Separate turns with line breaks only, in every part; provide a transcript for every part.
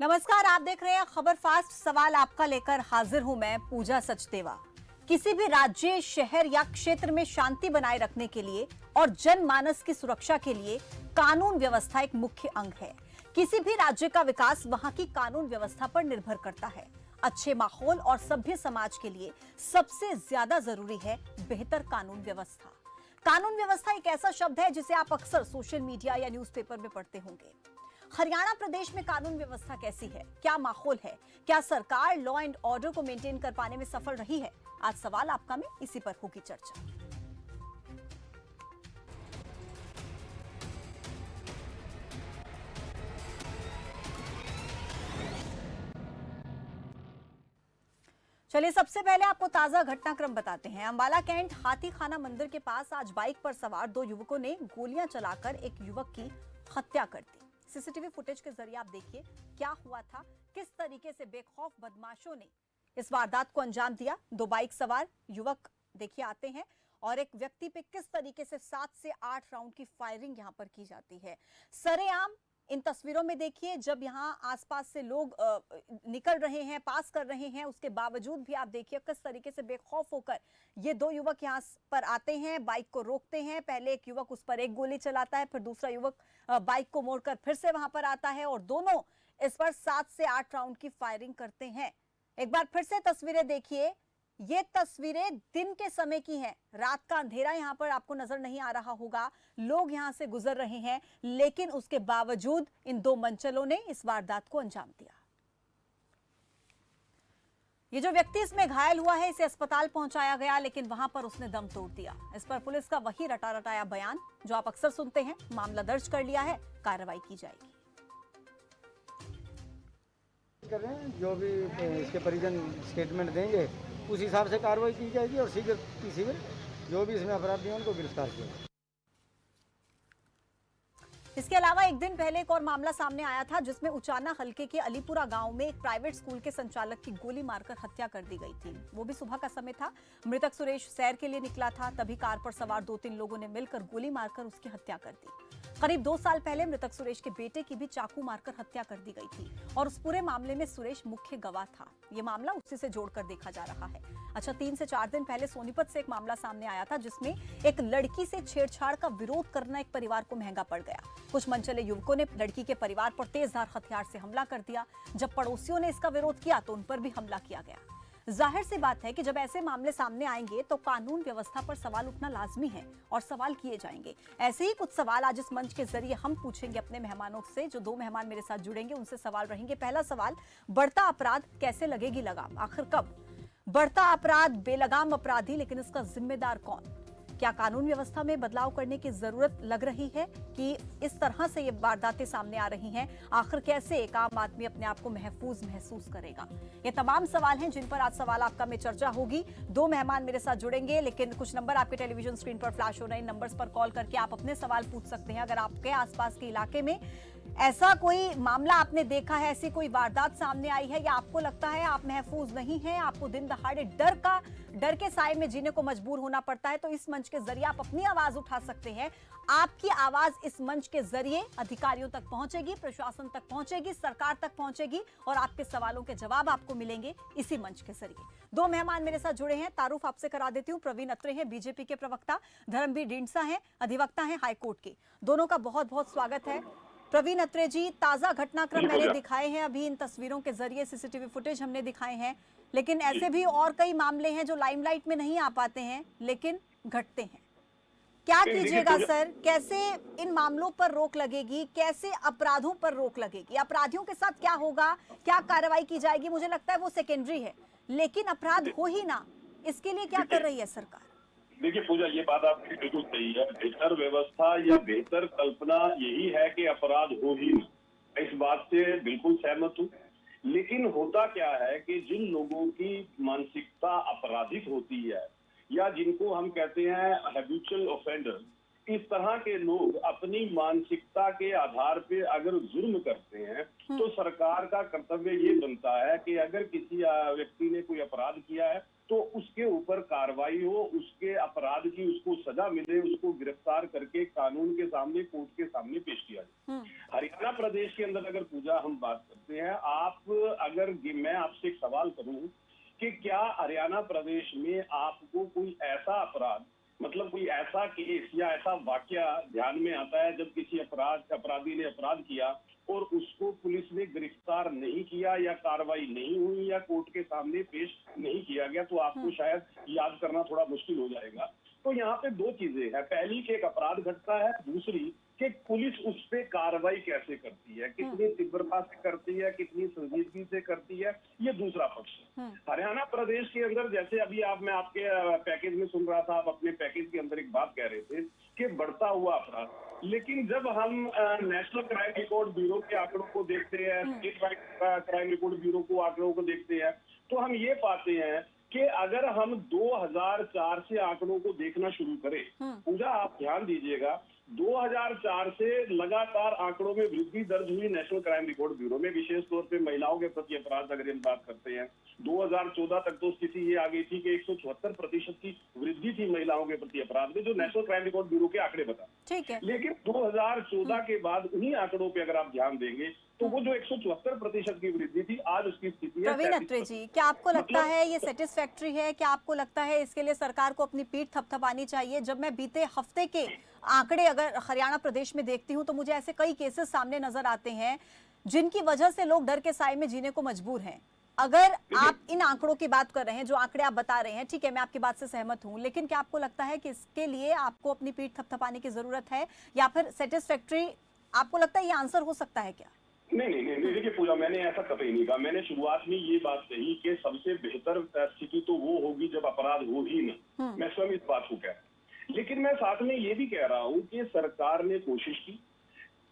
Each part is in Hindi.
नमस्कार, आप देख रहे हैं खबर फास्ट। सवाल आपका लेकर हाजिर हूं मैं पूजा सचदेवा। किसी भी राज्य, शहर या क्षेत्र में शांति बनाए रखने के लिए और जनमानस की सुरक्षा के लिए कानून व्यवस्था एक मुख्य अंग है। किसी भी राज्य का विकास वहां की कानून व्यवस्था पर निर्भर करता है। अच्छे माहौल और सभ्य समाज के लिए सबसे ज्यादा जरूरी है बेहतर कानून व्यवस्था। कानून व्यवस्था एक ऐसा शब्द है जिसे आप अक्सर सोशल मीडिया या न्यूज़पेपर में पढ़ते होंगे। हरियाणा प्रदेश में कानून व्यवस्था कैसी है, क्या माहौल है, क्या सरकार लॉ एंड ऑर्डर को मेंटेन कर पाने में सफल रही है? आज सवाल आपका में इसी पर होगी चर्चा। चलिए सबसे पहले आपको ताजा घटनाक्रम बताते हैं। अंबाला कैंट हाथी खाना मंदिर के पास आज बाइक पर सवार दो युवकों ने गोलियां चलाकर एक युवक की हत्या कर दी। सीसीटीवी फुटेज के जरिए आप देखिए क्या हुआ था, किस तरीके से बेखौफ बदमाशों ने इस वारदात को अंजाम दिया। दो बाइक सवार युवक देखिए आते हैं और एक व्यक्ति पे किस तरीके से 7 से 8 राउंड की फायरिंग यहां पर की जाती है सरेआम। इन तस्वीरों में देखिए जब यहां आसपास से लोग निकल रहे हैं, पास कर रहे हैं, उसके बावजूद भी आप देखिए किस तरीके से बेखौफ होकर ये दो युवक यहां पर आते हैं, बाइक को रोकते हैं। पहले एक युवक उस पर एक गोली चलाता है, फिर दूसरा युवक बाइक को मोड़कर फिर से वहां पर आता है और दोनों इस पर 7 से 8 राउंड की फायरिंग करते हैं। एक बार फिर से तस्वीरें देखिए, ये तस्वीरें दिन के समय की हैं। रात का अंधेरा यहां पर आपको नजर नहीं आ रहा होगा, लोग यहां से गुजर रहे हैं, लेकिन उसके बावजूद इन दो मंचलों ने इस वारदात को अंजाम दिया। ये जो व्यक्ति इसमें घायल हुआ है, इसे अस्पताल पहुंचाया गया, लेकिन वहां पर उसने दम तोड़ दिया। इस पर पुलिस का वही रटा रटाया बयान जो आप अक्सर सुनते हैं। मामला दर्ज कर लिया है, कार्रवाई की जाएगी।
कर रहे हैं, जो भी इसके परिजन स्टेटमेंट देंगे उस हिसाब से कार्रवाई की जाएगी और शीघ्र जो भी इसमें अपराधी हैं उनको गिरफ्तार किया जाएगा।
इसके अलावा एक दिन पहले एक और मामला सामने आया था जिसमें उचाना हलके के अलीपुरा गांव में एक प्राइवेट स्कूल के संचालक की गोली मारकर हत्या कर दी गई थी। वो भी सुबह का समय था। मृतक सुरेश सैर के लिए निकला था, तभी कार पर सवार 2-3 लोगों ने मिलकर गोली मारकर उसकी हत्या कर दी। करीब 2 साल पहले मृतक सुरेश के बेटे की भी चाकू मारकर हत्या कर दी गई थी और उस पूरे मामले में सुरेश मुख्य गवाह था। ये मामला उसी से जोड़कर देखा जा रहा है। अच्छा, 3 से 4 दिन पहले सोनीपत से एक मामला सामने आया था जिसमें एक लड़की से छेड़छाड़ का विरोध करना एक परिवार को महंगा पड़ गया। कुछ मनचले युवकों ने लड़की के परिवार पर तेजधार हथियार से हमला कर दिया। जब पड़ोसियों ने इसका विरोध किया तो उन पर भी हमला किया गया। जाहिर सी बात है कि जब ऐसे मामले सामने आएंगे तो कानून व्यवस्था पर सवाल उठना लाजमी है और सवाल किए जाएंगे। ऐसे ही कुछ सवाल आज इस मंच के जरिए हम पूछेंगे अपने मेहमानों से। जो 2 मेहमान मेरे साथ जुड़ेंगे उनसे सवाल रहेंगे। पहला सवाल, बढ़ता अपराध कैसे लगेगी लगाम? आखिर कब? बढ़ता अपराध, बेलगाम अपराधी, लेकिन इसका जिम्मेदार कौन? क्या कानून व्यवस्था में बदलाव करने की जरूरत लग रही है कि इस तरह से ये वारदातें सामने आ रही हैं? आखिर कैसे एक आम आदमी अपने आप को महफूज महसूस करेगा? ये तमाम सवाल हैं जिन पर आज सवाल आपका में चर्चा होगी। 2 मेहमान मेरे साथ जुड़ेंगे, लेकिन कुछ नंबर आपके टेलीविजन स्क्रीन पर फ्लैश हो रहे हैं। नंबर्स पर कॉल करके आप अपने सवाल पूछ सकते हैं। अगर आपके आसपास के इलाके में ऐसा कोई मामला आपने देखा है, ऐसी कोई वारदात सामने आई है या आपको लगता है आप महफूज नहीं हैं, आपको दिन दहाड़े डर के साए में जीने को मजबूर होना पड़ता है, तो इस मंच के जरिए आप अपनी आवाज उठा सकते हैं। आपकी आवाज इस मंच के जरिए अधिकारियों तक पहुंचेगी, प्रशासन तक पहुंचेगी, सरकार तक पहुंचेगी और आपके सवालों के जवाब आपको मिलेंगे इसी मंच के जरिए। 2 मेहमान मेरे साथ जुड़े हैं। तारुफ आपसे करा देती हूं। प्रवीण अत्रे हैं बीजेपी के प्रवक्ता, धर्मवीर ढींडसा हैं अधिवक्ता हैं हाईकोर्ट के। दोनों का बहुत बहुत स्वागत है। प्रवीण अत्रे जी, ताजा घटनाक्रम मैंने दिखाए हैं अभी इन तस्वीरों के जरिए, सीसीटीवी फुटेज हमने दिखाए हैं, लेकिन ऐसे भी और कई मामले हैं जो लाइमलाइट में नहीं आ पाते हैं लेकिन घटते हैं। क्या कीजिएगा सर? कैसे इन मामलों पर रोक लगेगी? कैसे अपराधों पर रोक लगेगी? अपराधियों के साथ क्या होगा? क्या कार्रवाई की जाएगी? मुझे लगता है वो सेकेंडरी है, लेकिन अपराध हो ही ना, इसके लिए क्या कर रही है सरकार?
देखिए पूजा, ये बात आपकी बिल्कुल सही है। बेहतर व्यवस्था या बेहतर कल्पना यही है कि अपराध हो ही ना। इस बात से बिल्कुल सहमत हूँ। लेकिन होता क्या है कि जिन लोगों की मानसिकता आपराधिक होती है या जिनको हम कहते हैं हैबिचुअल ऑफेंडर, इस तरह के लोग अपनी मानसिकता के आधार पे अगर जुर्म करते हैं तो सरकार का कर्तव्य ये बनता है कि अगर किसी व्यक्ति ने कोई अपराध किया है तो उसके ऊपर कार्रवाई हो, उसके अपराध की उसको सजा मिले, उसको गिरफ्तार करके कानून के सामने, कोर्ट के सामने पेश किया जाए। हरियाणा प्रदेश के अंदर अगर पूजा हम बात करते हैं, मैं आपसे एक सवाल करूं कि क्या हरियाणा प्रदेश में आपको कोई ऐसा अपराध, मतलब कोई ऐसा केस या ऐसा वाकया ध्यान में आता है जब किसी अपराधी ने अपराध किया और उसको पुलिस ने गिरफ्तार नहीं किया या कार्रवाई नहीं हुई या कोर्ट के सामने पेश नहीं किया गया, तो आपको शायद याद करना थोड़ा मुश्किल हो जाएगा। तो यहाँ पे दो चीजें हैं, पहली कि एक अपराध घटता है, दूसरी कि पुलिस उस पे कार्रवाई कैसे करती है, कितनी तीव्रता से करती है, कितनी संजीदगी से करती है, ये दूसरा पक्ष है। हरियाणा प्रदेश के अंदर जैसे अभी मैं आपके पैकेज में सुन रहा था, आप अपने पैकेज के अंदर एक बात कह रहे थे कि बढ़ता हुआ अपराध, लेकिन जब हम नेशनल क्राइम रिकॉर्ड ब्यूरो के आंकड़ों को देखते हैं, स्टेट क्राइम रिकॉर्ड ब्यूरो को आंकड़ों को देखते हैं, तो हम ये पाते हैं कि अगर हम 2004 से आंकड़ों को देखना शुरू करें, पूजा आप ध्यान दीजिएगा, 2004 से लगातार आंकड़ों में वृद्धि दर्ज हुई नेशनल क्राइम रिकॉर्ड ब्यूरो में, विशेष तौर पे महिलाओं के प्रति अपराध अगर हम बात करते हैं। 2014 तक तो स्थिति ये आ गई थी कि 174% की वृद्धि थी महिलाओं के प्रति अपराध में, जो नेशनल क्राइम रिकॉर्ड ब्यूरो के आंकड़े बता।
ठीक है।
लेकिन 2014 के बाद उन्हीं आंकड़ों पे अगर आप ध्यान देंगे तो वो जो 174% की वृद्धि थी, आज उसकी स्थिति है।
प्रवीण अत्रे जी, क्या आपको लगता है ये सेटिस्फैक्ट्री है? क्या आपको लगता है इसके लिए सरकार को अपनी पीठ थपथपानी चाहिए? जब मैं बीते हफ्ते के आंकड़े अगर हरियाणा प्रदेश में देखती हूँ तो मुझे ऐसे कई केसेस सामने नजर आते हैं जिनकी वजह से लोग डर के साए में जीने को मजबूर हैं। अगर आप इन आंकड़ों की बात कर रहे हैं, जो आंकड़े आप बता रहे हैं, ठीक है, मैं आपकी बात से सहमत हूं, लेकिन क्या आपको लगता है कि इसके लिए आपको अपनी पीठ थपथपाने की जरूरत है या फिर सेटिस्फैक्ट्री आपको लगता है ये आंसर हो सकता है क्या?
नहीं, देखिए पूजा, मैंने ऐसा कभी नहीं कहा। मैंने शुरुआत में ये बात कही कि सबसे बेहतर स्थिति तो वो होगी जब अपराध हो ही ना, मैं स्वयं इस बात को कह रहा हूँ। लेकिन मैं साथ में ये भी कह रहा हूँ कि सरकार ने कोशिश की,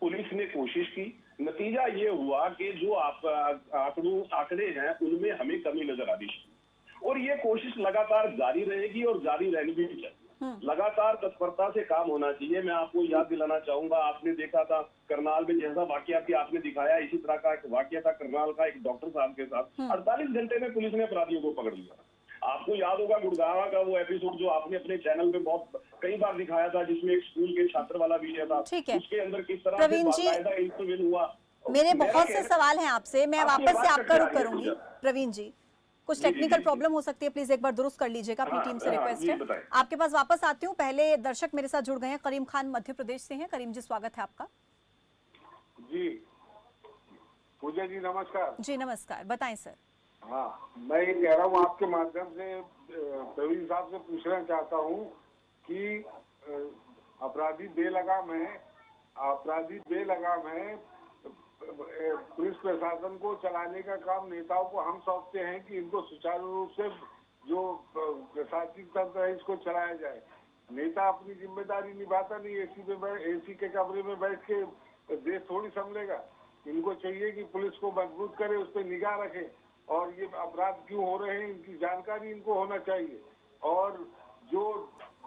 पुलिस ने कोशिश की, नतीजा ये हुआ कि जो आंकड़े हैं उनमें हमें कमी नजर आ रही है और ये कोशिश लगातार जारी रहेगी और जारी रहनी भी चाहिए। लगातार तत्परता से काम होना चाहिए। मैं आपको याद दिलाना चाहूंगा, आपने देखा था करनाल में जैसा वाकया भी आपने दिखाया, इसी तरह का एक वाकया था करनाल का एक डॉक्टर साहब के साथ। 48 घंटे में पुलिस ने अपराधियों को पकड़ लिया। आपको याद होगा गुड़गांव का वो एपिसोड जो आपने अपने चैनल पे बहुत कई बार दिखाया था, जिसमें एक स्कूल के छात्र वाला विषय था, उसके अंदर किस तरह से बाकायदा इंटरव्यू हुआ।
मेरे बहुत से सवाल हैं आपसे, मैं वापस से आपका रुख करूंगी। प्रवीण जी, कुछ टेक्निकल प्रॉब्लम हो सकती है, प्लीज एक बार दुरुस्त कर लीजिएगा, अपनी टीम से रिक्वेस्ट है। आपके पास वापस आती हूँ। पहले दर्शक मेरे साथ जुड़ गए हैं, करीम खान मध्य प्रदेश से हैं। करीम जी, स्वागत है आपका।
जी पूजा जी नमस्कार।
जी नमस्कार, बताएं सर।
हाँ, मैं ये कह रहा हूँ आपके माध्यम से प्रवीण साहब से पूछना चाहता हूँ कि अपराधी बेलगाम है, पुलिस प्रशासन को चलाने का काम नेताओं को हम सौंपते हैं कि इनको सुचारू रूप से जो प्रशासनिक तंत्र है इसको चलाया जाए। नेता अपनी जिम्मेदारी निभाता नहीं, एसी के कमरे में बैठ के देश थोड़ी संभलेगा। इनको चाहिए कि पुलिस को मजबूत करे, उस पर निगाह रखे और ये अपराध क्यों हो रहे हैं इनकी जानकारी इनको होना चाहिए। और जो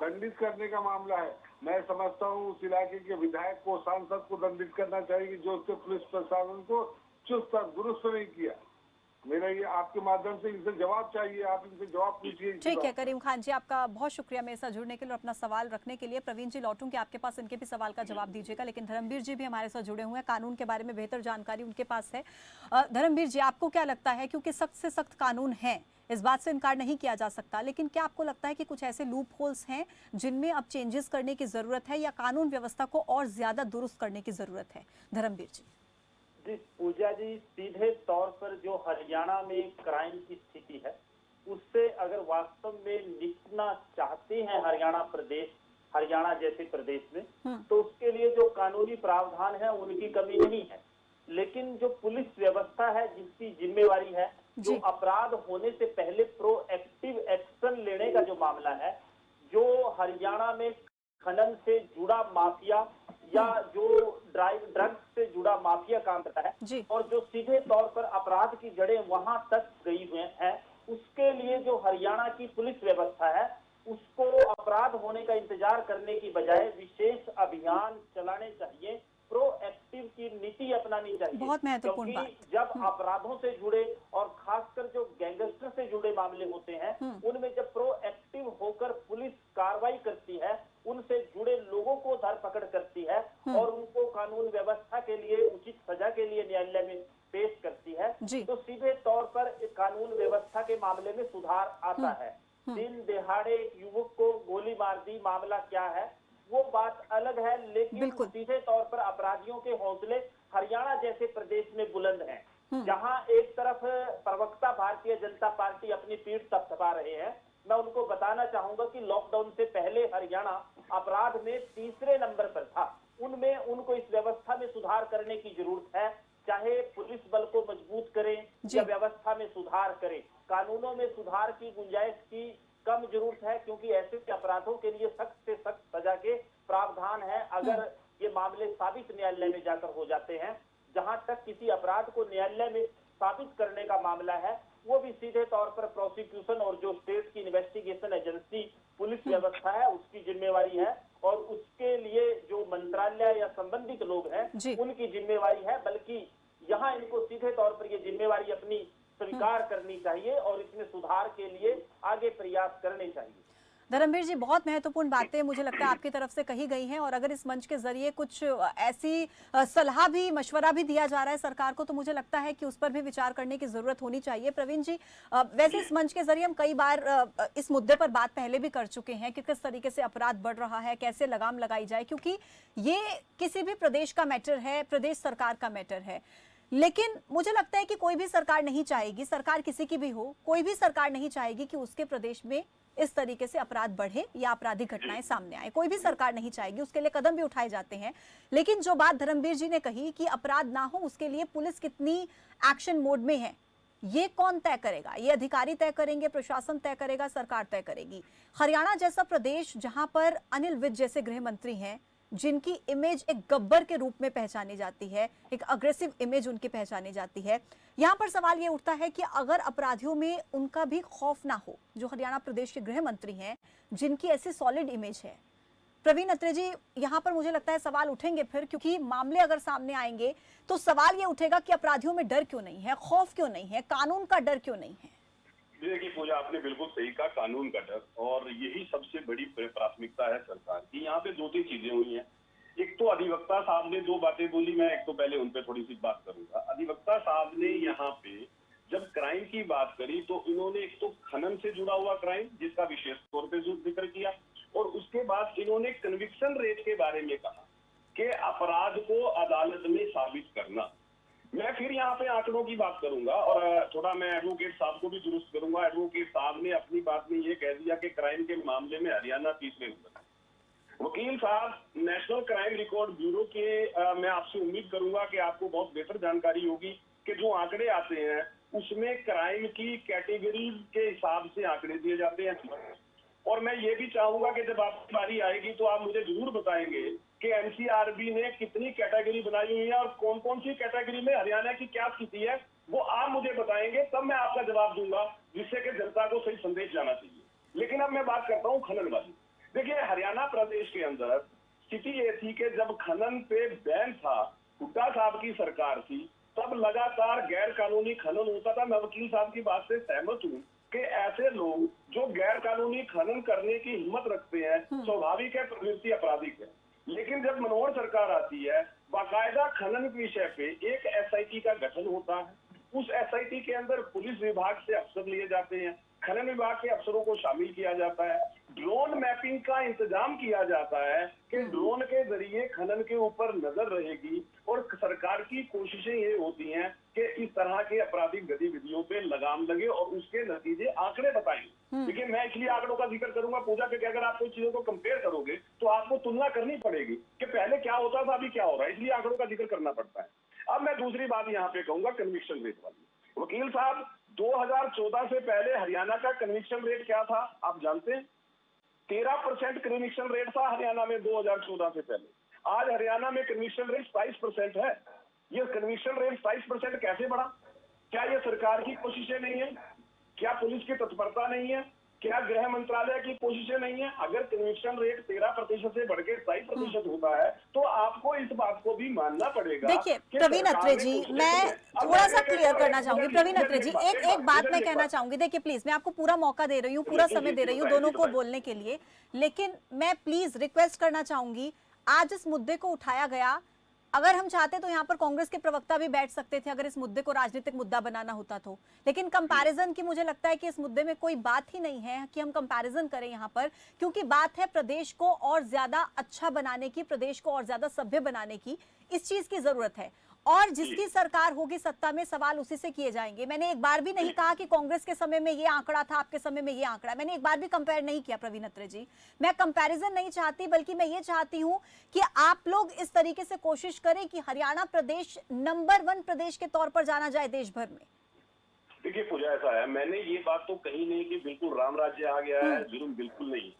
दंडित करने का मामला है, मैं समझता हूँ उस इलाके के विधायक को, सांसद को दंडित करना चाहिए जो उसके पुलिस प्रशासन को चुस्त और दुरुस्त नहीं किया। मेरा ये आपके माध्यम से इनसे जवाब चाहिए, आप इनसे जवाब पूछिए।
ठीक है करीम खान जी, आपका बहुत शुक्रिया मेरे साथ जुड़ने के लिए और अपना सवाल रखने के लिए। प्रवीण जी लौटूंगी आपके पास, इनके भी सवाल का जवाब दीजिएगा, लेकिन धर्मवीर जी भी हमारे साथ जुड़े हुए हैं, कानून के बारे में बेहतर जानकारी उनके पास है। धर्मवीर जी, आपको क्या लगता है, क्योंकि सख्त से सख्त कानून है, इस बात से इनकार नहीं किया जा सकता, लेकिन क्या आपको लगता है कि कुछ ऐसे लूप होल्स हैं जिनमें अब चेंजेस करने की जरूरत है या कानून व्यवस्था को और ज्यादा दुरुस्त करने की जरूरत है? धर्मवीर जी।
जी पूजा जी, सीधे तौर पर जो हरियाणा में क्राइम की स्थिति है उससे अगर वास्तव में निपटना चाहते हैं हरियाणा जैसे प्रदेश में, तो उसके लिए जो कानूनी प्रावधान है उनकी कमी नहीं है, लेकिन जो पुलिस व्यवस्था है जिसकी जिम्मेवारी है जो अपराध होने से पहले प्रोएक्टिव एक्शन लेने का जो मामला है, जो हरियाणा में खनन से जुड़ा माफिया या जो ड्रग्स से जुड़ा माफिया काम करता है और जो सीधे तौर पर अपराध की जड़ें वहां तक गई हुए हैं, उसके लिए जो हरियाणा की पुलिस व्यवस्था है उसको अपराध होने का इंतजार करने की बजाय विशेष अभियान चलाने चाहिए, प्रोएक्टिव की नीति अपनानी चाहिए।
बहुत महत्वपूर्ण बात।
जब अपराधों से जुड़े और खासकर जो गैंगस्टर से जुड़े मामले होते हैं उनमें जब प्रोएक्टिव होकर पुलिस कार्रवाई करती है, उनसे जुड़े लोगों को धरपकड़ करती है और उनको कानून व्यवस्था के लिए उचित सजा के लिए न्यायालय में
जी।
तो सीधे तौर पर कानून व्यवस्था के मामले में सुधार आता है। दिन दिहाड़े एक युवक को गोली मार दी, मामला क्या है वो बात अलग है, लेकिन
बिल्कुल।
सीधे तौर पर अपराधियों के हौसले हरियाणा जैसे प्रदेश में बुलंद हैं, जहां एक तरफ प्रवक्ता भारतीय जनता पार्टी अपनी पीठ थपथपा रहे हैं। मैं उनको बताना चाहूंगा कि लॉकडाउन से पहले हरियाणा अपराध में तीसरे नंबर पर था। उनमें उनको इस व्यवस्था में सुधार करने की जरूरत है, चाहे पुलिस बल को मजबूत करें या व्यवस्था में सुधार करें। कानूनों में सुधार की गुंजाइश की कम जरूरत है, क्योंकि ऐसे अपराधों के लिए सख्त से सख्त सजा के प्रावधान है। अगर ये मामले साबित न्यायालय में जाकर हो जाते हैं, जहां तक किसी अपराध को न्यायालय में साबित करने का मामला है, वो भी सीधे तौर पर प्रोसिक्यूशन और जो स्टेट की इन्वेस्टिगेशन एजेंसी पुलिस व्यवस्था है उसकी जिम्मेवारी है, और उसके लिए जो मंत्रालय या संबंधित लोग हैं उनकी जिम्मेवारी है। बल्कि यहाँ इनको सीधे तौर पर ये जिम्मेवारी अपनी स्वीकार करनी चाहिए और इसमें सुधार के लिए आगे प्रयास करने चाहिए।
धर्मवीर जी, बहुत महत्वपूर्ण बातें मुझे लगता है आपकी तरफ से कही गई हैं, और अगर इस मंच के जरिए कुछ ऐसी सलाह भी, मशवरा भी दिया जा रहा है सरकार को, तो मुझे लगता है कि उस पर भी विचार करने की जरूरत होनी चाहिए। प्रवीण जी, वैसे इस मंच के जरिए हम कई बार इस मुद्दे पर बात पहले भी कर चुके हैं कि किस तरीके से अपराध बढ़ रहा है, कैसे लगाम लगाई जाए, क्योंकि ये किसी भी प्रदेश का मैटर है, प्रदेश सरकार का मैटर है। लेकिन मुझे लगता है कि कोई भी सरकार नहीं चाहेगी, सरकार किसी की भी हो, कोई भी सरकार नहीं चाहेगी कि उसके प्रदेश में इस तरीके से अपराध बढ़े या आपराधिक घटनाएं सामने आए। कोई भी सरकार नहीं चाहेगी, उसके लिए कदम भी उठाए जाते हैं। लेकिन जो बात धर्मवीर जी ने कही कि अपराध ना हो उसके लिए पुलिस कितनी एक्शन मोड में है, ये कौन तय करेगा? ये अधिकारी तय करेंगे, प्रशासन तय करेगा, सरकार तय करेगी। हरियाणा जैसा प्रदेश जहां पर अनिल विज जैसे गृह मंत्री हैं, जिनकी इमेज एक गब्बर के रूप में पहचानी जाती है, एक अग्रेसिव इमेज उनकी पहचानी जाती है, यहां पर सवाल ये उठता है कि अगर अपराधियों में उनका भी खौफ ना हो, जो हरियाणा प्रदेश के गृह मंत्री हैं, जिनकी ऐसी सॉलिड इमेज है, प्रवीण अत्रे जी, यहाँ पर मुझे लगता है सवाल उठेंगे फिर, क्योंकि मामले अगर सामने आएंगे तो सवाल ये उठेगा कि अपराधियों में डर क्यों नहीं है, खौफ क्यों नहीं है, कानून का डर क्यों नहीं है?
देखिए पूजा, आपने बिल्कुल सही कहा, कानून का डर, और यही सबसे बड़ी प्राथमिकता है सरकार की। यहाँ पे दो तीन चीजें हुई हैं। एक तो अधिवक्ता साहब ने दो बातें बोली, मैं एक तो पहले उन पे थोड़ी सी बात करूंगा। अधिवक्ता साहब ने यहाँ पे जब क्राइम की बात करी तो इन्होंने एक तो खनन से जुड़ा हुआ क्राइम जिसका विशेष तौर पे जिक्र किया, और उसके बाद इन्होंने कन्विक्शन रेट के बारे में कहा कि अपराध को अदालत में साबित करना। मैं फिर यहाँ पे आंकड़ों की बात करूंगा और थोड़ा मैं एडवोकेट साहब को भी दुरुस्त करूंगा। एडवोकेट साहब ने अपनी बात में ये कह दिया कि क्राइम के मामले में हरियाणा तीसरे नंबर है। वकील साहब, नेशनल क्राइम रिकॉर्ड ब्यूरो के मैं आपसे उम्मीद करूंगा कि आपको बहुत बेहतर जानकारी होगी कि जो आंकड़े आते हैं उसमें क्राइम की कैटेगरी के हिसाब से आंकड़े दिए जाते हैं। और मैं ये भी चाहूंगा कि जब आपकी बारी आएगी तो आप मुझे जरूर बताएंगे कि एनसीआरबी ने कितनी कैटेगरी बनाई हुई है और कौन कौन सी कैटेगरी में हरियाणा की क्या स्थिति है, वो आप मुझे बताएंगे, तब मैं आपका जवाब दूंगा, जिससे कि जनता को सही संदेश जाना चाहिए। लेकिन अब मैं बात करता हूँ खनन वाली। देखिए, हरियाणा प्रदेश के अंदर स्थिति ये थी कि जब खनन पे बैन था, हुड्डा साहब की सरकार थी, तब लगातार गैर कानूनी खनन होता था। मैं वकील साहब की बात से सहमत हूँ कि ऐसे लोग जो गैर कानूनी खनन करने की हिम्मत रखते हैं, स्वाभाविक है, प्रवृत्ति अपराधिक है। लेकिन जब मनोहर सरकार आती है, बाकायदा खनन के विषय पे एक एसआईटी का गठन होता है। उस एसआईटी के अंदर पुलिस विभाग से अफसर लिए जाते हैं, खनन विभाग के अफसरों को शामिल किया जाता है, ड्रोन मैपिंग का इंतजाम किया जाता है कि ड्रोन के जरिए खनन के ऊपर नजर रहेगी, और सरकार की कोशिशें ये होती हैं कि इस तरह के आपराधिक गतिविधियों पे लगाम लगे और उसके नतीजे आंकड़े बताएंगे। लेकिन मैं इसलिए आंकड़ों का जिक्र करूंगा पूजा, क्योंकि अगर आप कोई चीजों को कंपेयर करोगे तो आपको तुलना करनी पड़ेगी कि पहले क्या होता था, अभी क्या हो रहा है, इसलिए आंकड़ों का जिक्र करना पड़ता है। अब मैं दूसरी बात यहाँ पे कहूंगा, कन्विक्शन रेट वाली। वकील साहब, 2014 से पहले हरियाणा का कन्विक्शन रेट क्या था आप जानते हैं? 13% कन्विक्शन रेट था हरियाणा में 2014 से पहले। आज हरियाणा में कन्विक्शन रेट 22% है। ये कन्विक्शन रेट 22% कैसे बढ़ा? क्या ये सरकार की कोशिशें नहीं है? क्या पुलिस की तत्परता नहीं है? क्या गृह मंत्रालय की कोशिशें नहीं है? अगर कन्विक्शन रेट 13% से बढ़ के 22% होता है तो आपको इस बात को भी मानना पड़ेगा।
देखिए प्रवीण अत्रे जी, मैं थोड़ा सा क्लियर करना चाहूंगी। प्रवीण अत्रे जी, एक बात मैं कहना चाहूंगी। देखिए प्लीज, मैं आपको पूरा मौका दे रही हूँ, पूरा समय दे रही हूँ दोनों को बोलने के लिए, लेकिन मैं प्लीज रिक्वेस्ट करना चाहूंगी, आज इस मुद्दे को उठाया गया अगर हम चाहते तो यहाँ पर कांग्रेस के प्रवक्ता भी बैठ सकते थे अगर इस मुद्दे को राजनीतिक मुद्दा बनाना होता तो, लेकिन कंपैरिजन की मुझे लगता है कि इस मुद्दे में कोई बात ही नहीं है कि हम कंपैरिजन करें यहाँ पर, क्योंकि बात है प्रदेश को और ज्यादा अच्छा बनाने की, प्रदेश को और ज्यादा सभ्य बनाने की। इस चीज की जरूरत है और जिसकी सरकार होगी सत्ता में सवाल उसी से किए जाएंगे। मैंने एक बार भी नहीं कहा कि कांग्रेस के समय में ये आंकड़ा था, आपके समय में ये आंकड़ा, मैंने एक बार भी कंपेयर नहीं किया प्रवीण अत्रे जी। मैं कंपैरिजन नहीं चाहती, बल्कि मैं ये चाहती हूं कि आप लोग इस तरीके से कोशिश करें कि हरियाणा प्रदेश नंबर 1 प्रदेश के तौर पर जाना जाए देश भर में।
देखिए पूजा, ऐसा है, मैंने ये बात तो कही नहीं कि बिल्कुल राम राज्य आ गया है, जुर्म बिल्कुल नहीं,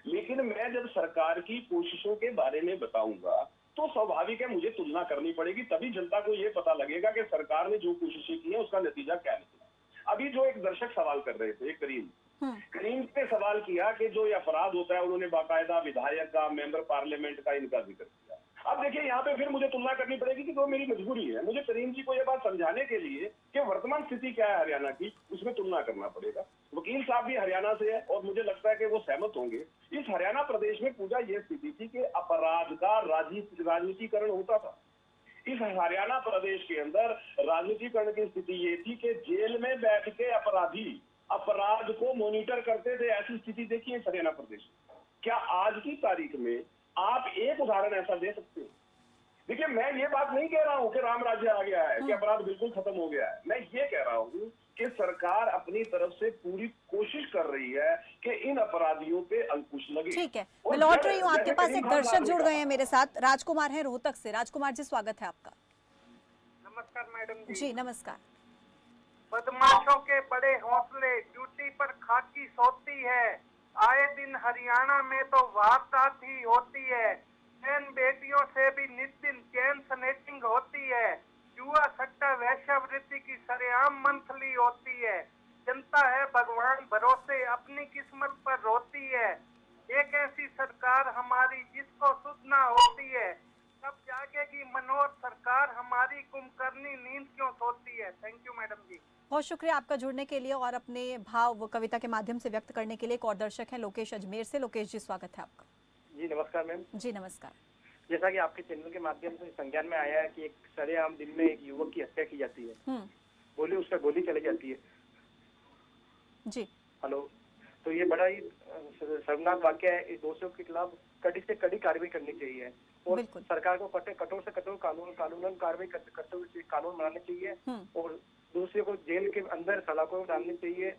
लेकिन मैं जब सरकार की कोशिशों के बारे में बताऊंगा तो स्वाभाविक है मुझे तुलना करनी पड़ेगी, तभी जनता को ये पता लगेगा कि सरकार ने जो कोशिशें की है उसका नतीजा क्या निकला। अभी जो एक दर्शक सवाल कर रहे थे, करीम पे सवाल किया कि जो ये अपराध होता है, उन्होंने बाकायदा विधायक का, मेंबर पार्लियामेंट का इनका जिक्र किया। अब देखिए यहाँ पे फिर मुझे तुलना करनी पड़ेगी कि वो मेरी मजबूरी है, मुझे करीम जी को ये बात समझाने के लिए कि वर्तमान स्थिति क्या है हरियाणा की, उसमें तुलना करना पड़ेगा। वकील साहब भी हरियाणा से है और मुझे लगता है कि वो सहमत होंगे। इस हरियाणा प्रदेश में पूजा ये स्थिति थी कि अपराध का राजनीतिकरण होता था। इस हरियाणा प्रदेश के अंदर राजनीतिकरण की स्थिति ये थी कि जेल में बैठ के अपराधी अपराध को मॉनिटर करते थे। ऐसी स्थिति देखिए इस हरियाणा प्रदेश में। क्या आज की तारीख में आप एक उदाहरण ऐसा दे सकते हैं? देखिए मैं ये बात नहीं कह रहा हूं कि राम राज्य आ गया है, कि अपराध बिल्कुल खत्म हो गया है। मैं ये कह रहा हूं कि सरकार अपनी तरफ से पूरी कोशिश कर रही है कि इन अपराधियों पे अंकुश लगे।
ठीक है, मैं लौट रही हूँ आपके पास। एक दर्शक जुड़ गए हैं मेरे साथ, राजकुमार है रोहतक से। राजकुमार जी स्वागत है आपका।
नमस्कार मैडम
जी नमस्कार।
बदमाशों के बड़े हौसले, ड्यूटी पर खाकी सोती है। आए दिन हरियाणा में तो वारदात ही होती है। बहन बेटियों से भी नित्य चैन स्नैचिंग होती है। जुआ सट्टा वेश्यावृत्ति की सरेआम मंथली होती है। जनता है भगवान भरोसे अपनी किस्मत पर रोती है। एक ऐसी सरकार हमारी जिसको सुध ना होती है। कब जागेगी मनोहर सरकार हमारी, कुंभकर्णी नींद क्यों सोती है। थैंक यू मैडम जी।
बहुत शुक्रिया आपका जुड़ने के लिए और अपने भाव वो कविता के माध्यम से व्यक्त करने के लिए। एक और दर्शक है लोकेश अजमेर से। लोकेश जी स्वागत है आपका।
जी नमस्कार मैम।
जी नमस्कार।
जैसा कि आपके चैनल के माध्यम से संज्ञान में आया है कि एक सरेआम दिन में एक युवक की हत्या की जाती है, गोली उस पर गोली चली जाती है।
जी
हेलो, तो ये बड़ा ही शर्मनाक वाकया है। इस दोषियों के खिलाफ कड़ी से कड़ी कार्रवाई करनी चाहिए और सरकार को कठोर से कठोर कानूनन कार्रवाई करते हुए कानून बनाने चाहिए और दोषियों को जेल के अंदर सलाखों में डालनी चाहिए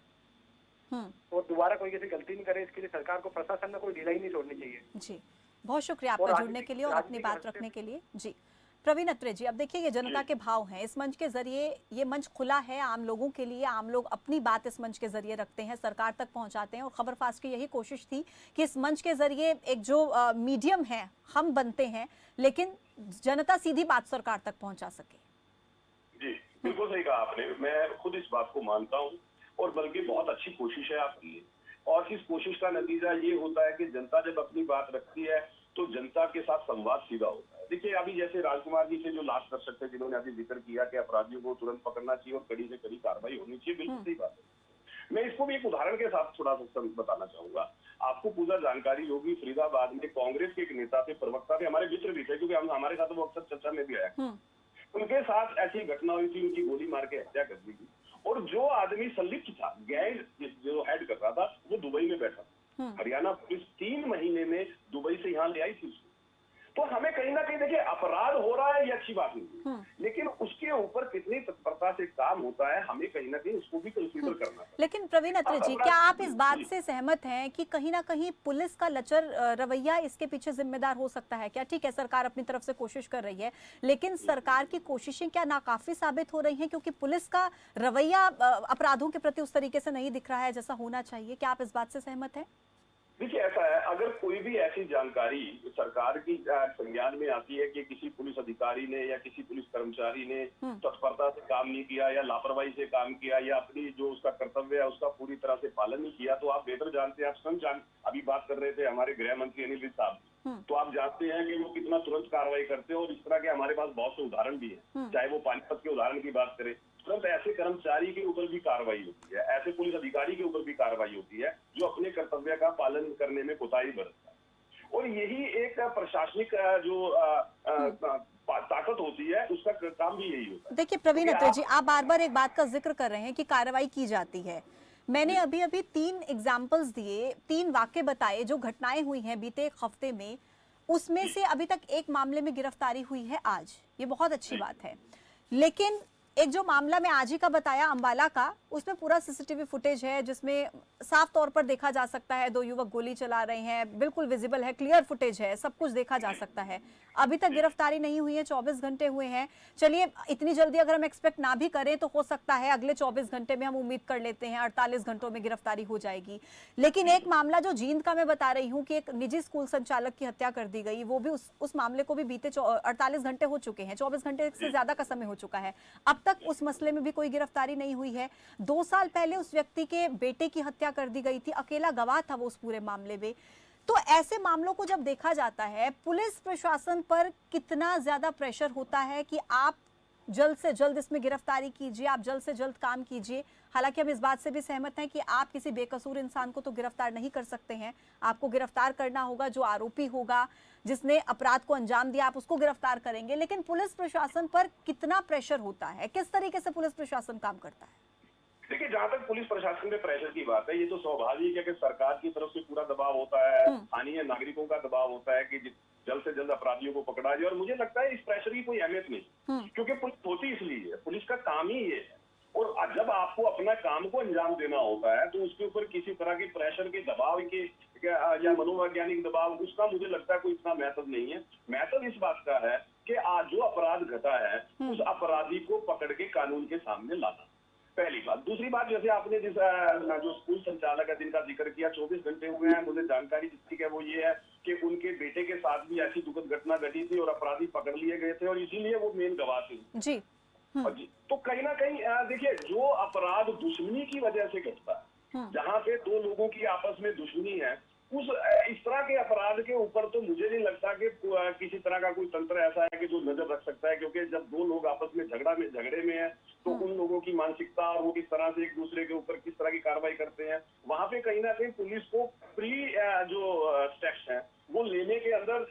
और दोबारा कोई ऐसी गलती नहीं करे। इसके लिए सरकार को, प्रशासन में कोई ढिलाई नहीं छोड़नी चाहिए।
जी बहुत शुक्रिया आपका जुड़ने के लिए और अपनी बात रखने के लिए। जी प्रवीण अत्रे जी, अब देखिए ये जनता के भाव हैं। इस मंच के जरिए ये मंच खुला है आम लोगों के लिए, आम लोग अपनी बात इस मंच के जरिए रखते हैं, सरकार तक पहुंचाते हैं और खबर फास्ट की यही कोशिश थी कि इस मंच के जरिए एक जो मीडियम है हम बनते हैं, लेकिन जनता सीधी बात सरकार तक पहुंचा सके।
जी बिल्कुल सही कहा आपने, मैं खुद इस बात को मानता हूँ और बल्कि बहुत अच्छी कोशिश है आपकी। और इस कोशिश का नतीजा ये होता है कि जनता जब अपनी बात रखती है तो जनता के साथ संवाद सीधा होता है। देखिए अभी जैसे राजकुमार जी से जो लास्ट दर्शक थे जिन्होंने अभी जिक्र किया कि अपराधियों को तुरंत पकड़ना चाहिए और कड़ी से कड़ी कार्रवाई होनी चाहिए, बिल्कुल सही बात है। मैं इसको भी एक उदाहरण के साथ थोड़ा सा बताना चाहूंगा। आपको पूरा जानकारी होगी, फरीदाबाद में कांग्रेस के एक नेता थे, प्रवक्ता थे, हमारे मित्र भी थे, क्योंकि हम हमारे साथ वो अक्सर चर्चा में भी आया। उनके साथ ऐसी घटना हुई थी, उनकी गोली मार के हत्या कर दी थी और जो आदमी संलिप्त था, गैंग जो हेड कर रहा था, वो दुबई में बैठा था। हरियाणा पुलिस 3 महीने में दुबई से यहाँ ले आई थी उसको। तो हमें कहीं ना कहीं देखिए अपराध हो रहा है ये अच्छी बात नहीं, लेकिन उसके ऊपर कितनी तत्परता से काम होता है हमें कहीं ना कहीं उसको भी कंसीडर करना है।
लेकिन प्रवीण अत्रे जी, क्या आप इस बात से सहमत हैं कि कहीं ना कहीं पुलिस का लचर रवैया इसके पीछे जिम्मेदार हो सकता है? क्या ठीक है सरकार अपनी तरफ से कोशिश कर रही है, लेकिन सरकार की कोशिशें क्या नाकाफी साबित हो रही हैं क्योंकि पुलिस का रवैया अपराधों के प्रति उस तरीके से नहीं दिख रहा है जैसा होना चाहिए? क्या आप इस बात से सहमत हैं?
देखिए ऐसा है, अगर कोई भी ऐसी जानकारी सरकार की संज्ञान में आती है कि किसी पुलिस अधिकारी ने या किसी पुलिस कर्मचारी ने तत्परता से काम नहीं किया या लापरवाही से काम किया या अपनी जो उसका कर्तव्य है उसका पूरी तरह से पालन नहीं किया, तो आप बेहतर जानते हैं, आप स्वयं अभी बात कर रहे थे हमारे गृह मंत्री अनिल विज साहब, तो आप जानते हैं कि वो कितना तुरंत कार्रवाई करते हैं और इस तरह के हमारे पास बहुत से उदाहरण भी है। चाहे वो पानीपत के उदाहरण की बात करें, तुरंत ऐसे कर्मचारी के ऊपर भी कार्रवाई होती है, ऐसे पुलिस अधिकारी के ऊपर भी कार्रवाई होती है जो अपने कर्तव्य का पालन करने में कोताही बरतता है। और यही एक प्रशासनिक जो ताकत काम भी यही होता है।
देखिए प्रवीण
क्योंकि
अत्रे जी, आप बार बार एक बात का जिक्र कर रहे हैं कि कार्रवाई की जाती है। मैंने अभी अभी 3 एग्जाम्पल्स दिए, 3 वाक्य बताए जो घटनाएं हुई हैं बीते एक हफ्ते में, उसमें से अभी तक एक मामले में गिरफ्तारी हुई है आज, ये बहुत अच्छी बात है। लेकिन एक जो मामला मैं आज ही का बताया अंबाला का, उसमें पूरा सीसीटीवी फुटेज है जिसमें साफ तौर पर देखा जा सकता है 2 युवक गोली चला रहे हैं, बिल्कुल विजिबल है, क्लियर फुटेज है, सब कुछ देखा जा सकता है। अभी तक गिरफ्तारी नहीं हुई है, 24 घंटे हुए हैं। चलिए इतनी जल्दी अगर हम एक्सपेक्ट ना भी करें तो हो सकता है अगले 24 घंटे में हम उम्मीद कर लेते हैं 48 घंटों में गिरफ्तारी हो जाएगी। लेकिन एक मामला जो जींद का मैं बता रही हूँ कि एक निजी स्कूल संचालक की हत्या कर दी गई, वो भी उस मामले को भी बीते 48 घंटे हो चुके हैं, 24 घंटे से ज्यादा का समय हो चुका है, अब तक उस मसले में भी कोई गिरफ्तारी नहीं हुई है। 2 साल पहले उस व्यक्ति के बेटे की हत्या कर दी गई थी, अकेला गवाह था वो उस पूरे मामले में। तो ऐसे मामलों को जब देखा जाता है, पुलिस प्रशासन पर कितना ज्यादा प्रेशर होता है कि आप जल्द से जल्द इसमें गिरफ्तारी कीजिए, आप जल्द से जल्द काम कीजिए। हालांकि हम इस बात से भी सहमत हैं कि आप किसी बेकसूर इंसान को तो गिरफ्तार नहीं कर सकते हैं, आपको गिरफ्तार करना होगा जो आरोपी होगा, जिसने अपराध को अंजाम दिया, आप उसको गिरफ्तार करेंगे। लेकिन पुलिस प्रशासन पर कितना प्रेशर होता है, किस तरीके से पुलिस प्रशासन काम करता है?
देखिए, जहां तक पुलिस प्रशासन में प्रेशर की बात है, ये तो स्वाभाविक है कि सरकार की तरफ से पूरा दबाव होता है, स्थानीय नागरिकों का दबाव होता है कि जल्द से जल्द अपराधियों को पकड़ा जाए। और मुझे लगता है इस प्रेशर की कोई अहमियत नहीं, क्योंकि पुलिस होती इसलिए है, पुलिस का काम ही ये है। और जब आपको अपना काम को अंजाम देना होता है तो उसके ऊपर किसी तरह के प्रेशर के दबाव के या मनोवैज्ञानिक दबाव, उसका मुझे लगता है कोई इतना महत्व नहीं है। महत्व इस बात का है कि आज जो अपराध घटा है उस अपराधी को पकड़ के कानून के सामने लाना, पहली बात। दूसरी बात, जैसे आपने जो स्कूल संचालक है जिनका जिक्र किया, 24 घंटे हुए हैं, मुझे जानकारी जितनी है वो ये है कि उनके बेटे के साथ भी ऐसी दुखद घटना घटी थी और अपराधी पकड़ लिए गए थे और इसीलिए वो मेन गवाह थे
जी।
जी। तो कहीं ना कहीं देखिए, जो अपराध दुश्मनी की वजह से घटता है, जहाँ पे 2 लोगों की आपस में दुश्मनी है, इस तरह के अपराध के ऊपर तो मुझे नहीं लगता कि किसी तरह का कोई तंत्र ऐसा है कि जो नजर रख सकता है। क्योंकि जब 2 लोग आपस में झगड़े में है तो उन लोगों की मानसिकता और वो किस तरह से एक दूसरे के ऊपर किस तरह की कार्रवाई करते हैं, वहां पे कहीं ना कहीं पुलिस को जो स्टेप्स हैं वो लेने के अंदर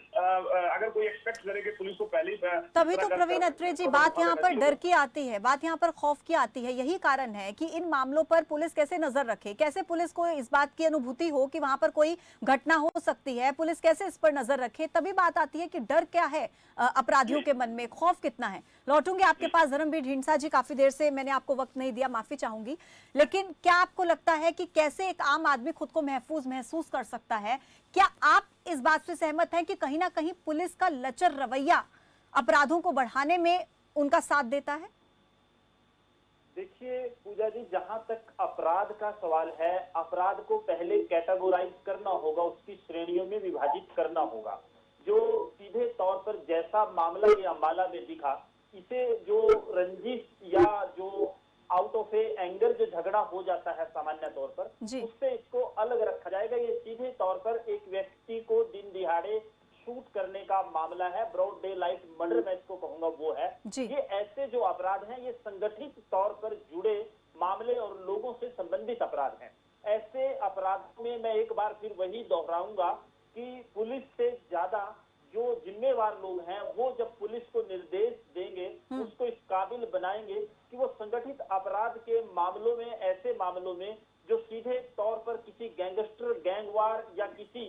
अगर कोई एक्सपेक्ट करे कि पुलिस को पहले
तभी तो प्रवीण अत्रे जी बात यहाँ पर डर की आती है, बात यहाँ पर खौफ की आती है। यही कारण है कि इन मामलों पर पुलिस कैसे नजर रखे, कैसे पुलिस को इस बात की अनुभूति हो कि वहां पर कोई घटना हो सकती है, पुलिस कैसे इस पर नजर रखे। तभी बात आती है कि डर क्या है अपराधियों के मन में, खौफ कितना है। लौटूंगे आपके पास धर्मवीर ढींडसा जी, काफी देर से मैंने आपको वक्त नहीं दिया, माफी चाहूंगी। लेकिन क्या आपको लगता है कि कैसे एक आम आदमी खुद को महसूस कर सकता है? क्या आप इस बात से सहमत हैं कि कहीं ना कहीं पुलिस का लचर रवैया अपराधों को बढ़ाने में उनका साथ देता है?
देखिए पूजा जी, जहां तक अपराध का सवाल है, अपराध को पहले कैटेगोराइज करना होगा, उसकी श्रेणियों में विभाजित करना होगा। जो सीधे तौर पर जैसा मामला ये अंबाला में दिखा, इसे जो रंजिश या जो आउट ऑफ एंगर जो झगड़ा हो जाता है सामान्य तौर पर, उससे इसको अलग रखा जाएगा। ये सीधे तौर पर एक व्यक्ति को दिन दिहाड़े शूट करने का मामला है, ब्रॉड डे लाइट मर्डर मैं इसको कहूंगा वो है। ये ऐसे जो अपराध हैं ये संगठित तौर पर जुड़े मामले और लोगों से संबंधित अपराध हैं। ऐसे अपराधों में मैं एक बार फिर वही दोहराऊंगा कि पुलिस से ज्यादा जो जिम्मेवार लोग हैं वो जब पुलिस को निर्देश देंगे, उसको इस काबिल बनाएंगे कि वो संगठित अपराध के मामलों में, ऐसे मामलों में जो सीधे तौर पर किसी गैंगस्टर, गैंगवार या किसी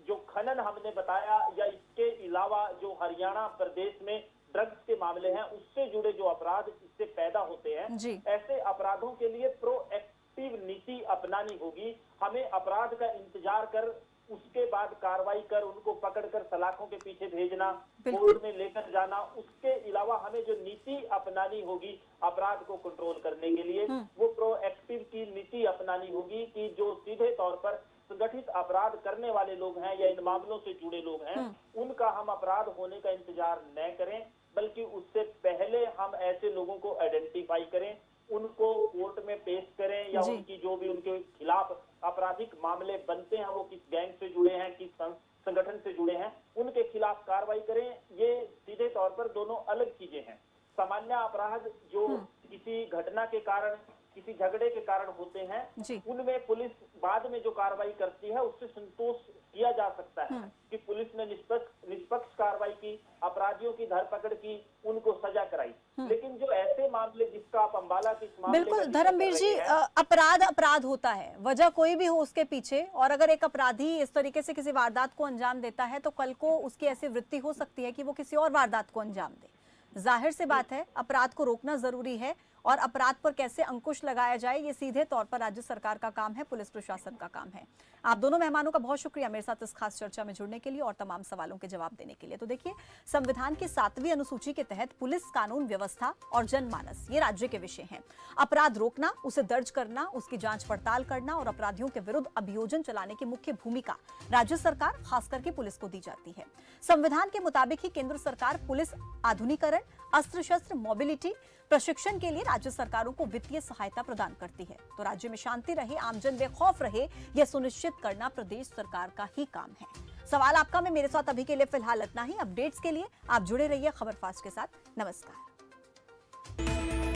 जो खनन हमने बताया या इसके अलावा जो हरियाणा प्रदेश में ड्रग्स के मामले हैं उससे जुड़े जो अपराध इससे पैदा होते हैं, ऐसे अपराधों के लिए प्रोएक्टिव नीति अपनानी होगी। हमें अपराध का इंतजार कर उसके बाद कार्रवाई कर उनको पकड़कर सलाखों के पीछे भेजना, कोर्ट में लेकर जाना, उसके अलावा हमें जो नीति अपनानी होगी अपराध को कंट्रोल करने के लिए, वो प्रोएक्टिव की नीति अपनानी होगी कि जो सीधे तौर पर संगठित अपराध करने वाले लोग हैं या इन मामलों से जुड़े लोग हैं, उनका हम अपराध होने का इंतजार न करें, बल्कि उससे पहले हम ऐसे लोगों को आइडेंटिफाई करें, उनको कोर्ट में पेश करें या उनकी जो भी उनके खिलाफ आपराधिक मामले बनते हैं वो किस गैंग से जुड़े हैं, किस संगठन से जुड़े हैं, उनके खिलाफ कार्रवाई करें। ये सीधे तौर पर दोनों अलग चीजें हैं। सामान्य अपराध जो किसी घटना के कारण, किसी झगड़े के कारण होते हैं, उनमें पुलिस बाद में जो कार्रवाई करती है उससे संतोष किया जा सकता है कि पुलिस ने निष्पक्ष कार्रवाई की, अपराधियों की धरपकड़ की, उनको सजा कराई। उसका आप अम्बाला की इस मामले में
बिल्कुल
जिक्र
धर्मवीर
कर
जी,
रहे हैं।
अपराध अपराध होता है, वजह कोई भी हो उसके पीछे, और अगर एक अपराधी इस तरीके से किसी वारदात को अंजाम देता है तो कल को उसकी ऐसी वृत्ति हो सकती है कि वो किसी और वारदात को अंजाम दे। जाहिर सी बात है अपराध को रोकना जरूरी है, और अपराध पर कैसे अंकुश लगाया जाए ये सीधे तौर पर राज्य सरकार का काम है, पुलिस प्रशासन का काम है। आप दोनों मेहमानों का बहुत शुक्रिया मेरे साथ इस खास चर्चा में जुड़ने के लिए और तमाम सवालों के जवाब देने के लिए। तो देखिए, संविधान की 7वीं अनुसूची के तहत पुलिस, कानून व्यवस्था और जनमानस ये राज्य के विषय हैं। अपराध रोकना, उसे दर्ज करना, उसकी जांच पड़ताल करना और अपराधियों के विरुद्ध अभियोजन चलाने की मुख्य भूमिका राज्य सरकार, खास करके पुलिस को दी जाती है। संविधान के मुताबिक ही केंद्र सरकार पुलिस आधुनिकीकरण, अस्त्र शस्त्र, मोबिलिटी, प्रशिक्षण के लिए राज्य सरकारों को वित्तीय सहायता प्रदान करती है। तो राज्य में शांति रहे, आमजन बेखौफ रहे, यह सुनिश्चित करना प्रदेश सरकार का ही काम है। सवाल आपका, मैं मेरे साथ अभी के लिए फिलहाल इतना ही। अपडेट्स के लिए आप जुड़े रहिए खबर फास्ट के साथ। नमस्कार।